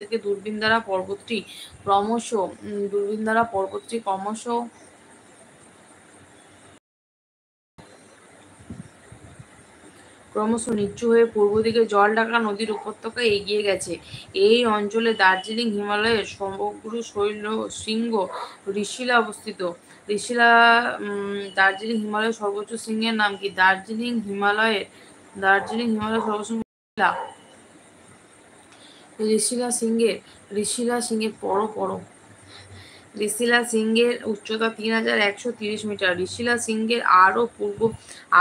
থেকে দূরবীন দ্বারা পর্বতটি ক্রমশ নিচু হয়ে পূর্ব দিকে জলঢাকা নদীর উপত্যকায় এগিয়ে গেছে। এই অঞ্চলে দার্জিলিং হিমালয়ের সমগ্র শৃঙ্গ ঋষিলা অবস্থিত। দার্জিলিং হিমালয়ের সর্বোচ্চ শৃঙ্গের নাম কি? দার্জিলিং হিমালয়ের সর্বোচ্চ ঋষিলা সিংহের উচ্চতা 3130 মিটার। ঋষিলা সিংহের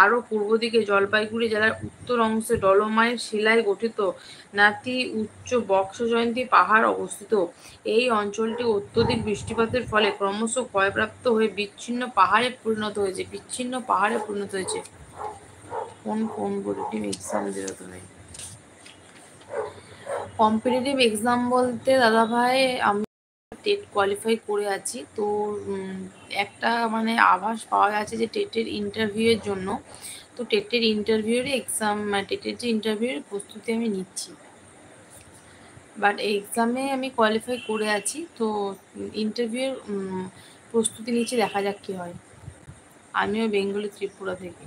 আরও পূর্ব দিকে জলপাইগুড়ি জেলার উত্তর অংশে ডলোমাইট শিলায় গঠিত নাতি উচ্চ বক্সজয়ন্তী পাহাড় অবস্থিত। এই অঞ্চলটি অত্যধিক বৃষ্টিপাতের ফলে ক্রমশ ক্ষয়প্রাপ্ত হয়ে বিচ্ছিন্ন পাহাড়ে পরিণত হয়েছে। কোন কম্পিটিটিভ এক্সাম দিলে তুমি? কম্পিটিটিভ এক্সাম বলতে দাদাভাই আমি টেট কোয়ালিফাই করে আছি, তো একটা মানে আভাস পাওয়া যাচ্ছে যে টেটের ইন্টারভিউয়ের জন্য, তো টেটের ইন্টারভিউয়ের এক্সাম টেটের যে ইন্টারভিউয়ের প্রস্তুতি আমি নিচ্ছি, বাট এক্সামে আমি কোয়ালিফাই করে আছি, তো ইন্টারভিউয়ের প্রস্তুতি নিচ্ছি, দেখা যাক কী হয়। আমিও বেঙ্গলি, ত্রিপুরা থেকে।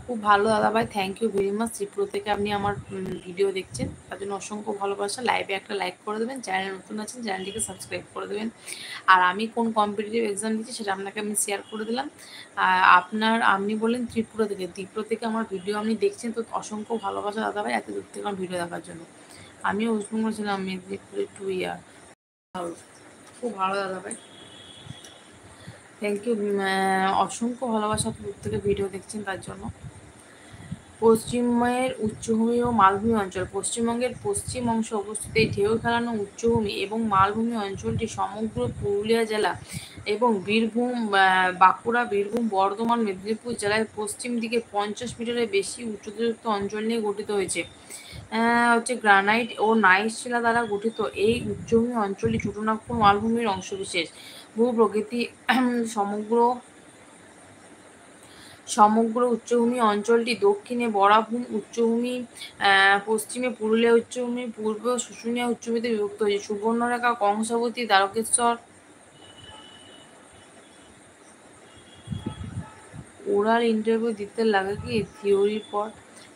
খুব ভালো দাদাভাই, thank you very much. Tripura থেকে আপনি আমার ভিডিও দেখছেন, তার জন্য অসংখ্য ভালোবাসা। লাইভে একটা লাইক করে দেবেন, চ্যানেল নতুন আছেন চ্যানেলটিকে সাবস্ক্রাইব করে দেবেন। আর আমি কোন কম্পিটিটিভ এক্সাম দিচ্ছি সেটা আপনাকে আমি শেয়ার করে দিলাম। আপনি বললেন ত্রিপুরা থেকে আমার ভিডিও আপনি দেখছেন, তো অসংখ্য ভালোবাসা দাদাভাই এত দূর থেকে আমার ভিডিও দেখার জন্য। আমিও ওয়েস্টবেঙ্গল ছিলাম, মেদিনীপুরে 2 ইয়ার। খুব ভালো দাদাভাই, থ্যাংক ইউ। অসংখ্য ভালোবাসা দূর থেকে ভিডিও দেখছেন তার জন্য। পশ্চিমের উচ্চভূমি ও মালভূমি অঞ্চল। পশ্চিমবঙ্গের পশ্চিম অংশে অবস্থিত এই ঢেউ খেলানো উচ্চভূমি এবং মালভূমি অঞ্চলটি সমগ্র পুরুলিয়া জেলা এবং বাঁকুড়া, বীরভূম, বর্ধমান, মেদিনীপুর জেলায় পশ্চিম দিকে 50 মিটারের বেশি উচ্চতাযুক্ত অঞ্চল নিয়ে গঠিত হয়েছে। গ্রানাইট ও নাইস শিলা দ্বারা গঠিত এই উচ্চভূমি অঞ্চলটি ছোটনাগপুর মালভূমির অংশবিশেষ। ভূপ্রকৃতি সমগ্র উচ্চভূমি অঞ্চলটি দক্ষিণে বরাভূম উচ্চভূমি, পশ্চিমে পুরুলিয়া উচ্চভূমি, পূর্বে শুশুনিয়া উচ্চভূমিতে বিভক্ত হয়েছে। সুবর্ণরেখা, কংসাবতী, দ্বারকেশ্বর। ওরাল ইন্টারভিউ দিতে লাগে কি থিওরির পর?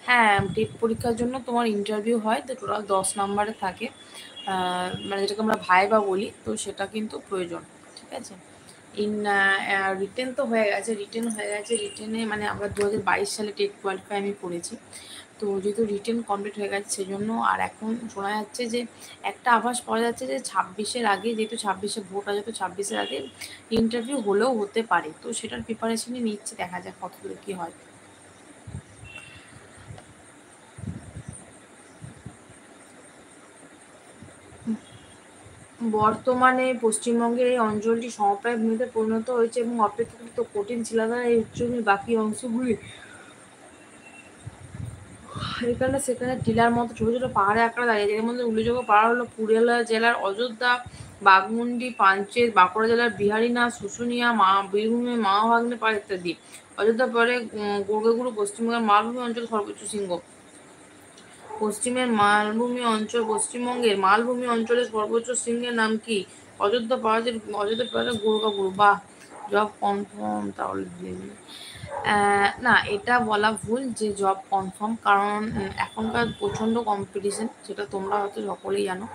হ্যাঁ, টেট পরীক্ষার জন্য তোমার ইন্টারভিউ হয়, তো টোটাল 10 নম্বরে থাকে, মানে যেটাকে আমরা ভাইবা বলি, তো সেটা কিন্তু প্রয়োজন। ঠিক আছে, রিটেন হয়ে গেছে। রিটেনে মানে আমরা 2022 সালে টেট কোয়ালিফাই আমি করেছি, তো যেহেতু রিটেন কমপ্লিট হয়ে গেছে সেজন্য। আর এখন শোনা যাচ্ছে যে একটা আভাস পাওয়া যাচ্ছে যে 26-এর আগে, যেহেতু 26-এ ভোট আছে, তো 26-এর আগে ইন্টারভিউ হলেও হতে পারে, তো সেটার প্রিপারেশনই নিচ্ছি, দেখা যাক কতদূর কী হয়। বর্তমানে পশ্চিমবঙ্গের এই অঞ্চলটি সমপ্রায় ভূমিতে পরিণত হয়েছে এবং অপেক্ষাকৃত কঠিন শিলাধারা এই উচ্চভূমির বাকি অংশগুলি এখানে সেখানে টিলার মতো ছোট ছোট পাহাড়ে আকারে দাঁড়িয়েছে। এর মধ্যে উল্লেখযোগ্য পাহাড় হলো পুরুলিয়া জেলার অযোধ্যা, বাঘমুন্ডি, পাঞ্চেত, বাঁকুড়া জেলার বিহারীনাথ, শুশুনিয়া, বীরভূমের মাওভাগ্নে পাহাড় ইত্যাদি। অযোধ্যা পরে গোর্গাগুড়ু পশ্চিমবঙ্গের মালভূমি অঞ্চল সর্বোচ্চ শৃঙ্গ। পশ্চিমবঙ্গের মালভূমি অঞ্চলের সর্বোচ্চ শৃঙ্গের নাম কি? অযোধ্যা পাহাড়ের গোর্গাগুড়ু। বাহ, জব কনফার্ম তাহলে। না, এটা বলা ভুল যে জব কনফার্ম, কারণ এখনকার প্রচণ্ড কম্পিটিশন, সেটা তোমরা হয়তো সকলেই জানো।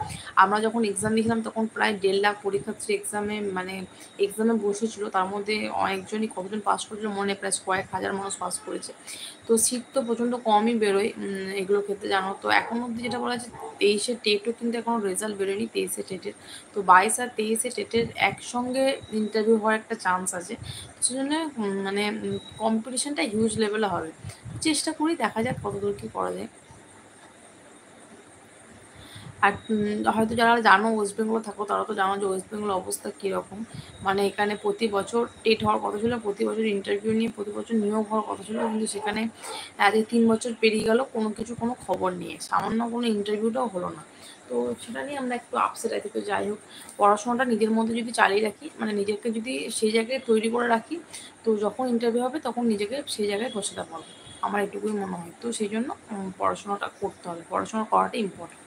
আমরা যখন এক্সাম দিয়েছিলাম তখন প্রায় 1.5 লাখ পরীক্ষার্থী এক্সামে বসেছিল, তার মধ্যে অনেকজনই কতজন পাস করেছিল মনে, প্রায় কয়েক হাজার মানুষ পাস করেছে, তো সিট তো প্রচণ্ড কমই বেরোয় এগুলো ক্ষেত্রে, জানো তো। এখন অবধি যেটা বলা আছে 23-এর টেটও কিন্তু এখনও রেজাল্ট বেরোয়নি, 23-এর টেটের, তো 22 আর 23-এর টেটের একসঙ্গে ইন্টারভিউ হওয়ার একটা চান্স আছে, সেজন্য মানে কম্পিটিশনটা হিউজ লেভেলে হবে। চেষ্টা করি, দেখা যাক কতদূর কী করা যায়। আর হয়তো যারা জানো ওয়েস্ট বেঙ্গলে থাকো তারা তো জানো যে ওয়েস্ট বেঙ্গলের অবস্থা কীরকম। মানে এখানে প্রতি বছর টেট হওয়ার কথা ছিল, প্রতি বছর ইন্টারভিউ নিয়ে প্রতি বছর নিয়োগ হওয়ার কথা ছিল, কিন্তু সেখানে আজ 3 বছর পেরিয়ে গেল, কোনো খবর নিয়ে সামান্য কোনো ইন্টারভিউটাও হলো না। তো সেটা নিয়ে আমরা একটু আপসেট আছি। তো যাই হোক, পড়াশোনাটা নিজের মধ্যে যদি চালিয়ে রাখি, মানে নিজেকে যদি সেই জায়গায় তৈরি করে রাখি, তো যখন ইন্টারভিউ হবে তখন নিজেকে সেই জায়গায় বসাতে পারবো, আমার এটুকুই মনে হয়। তো সেই জন্য পড়াশোনাটা করতে হবে, পড়াশোনা করাটা ইম্পর্টেন্ট।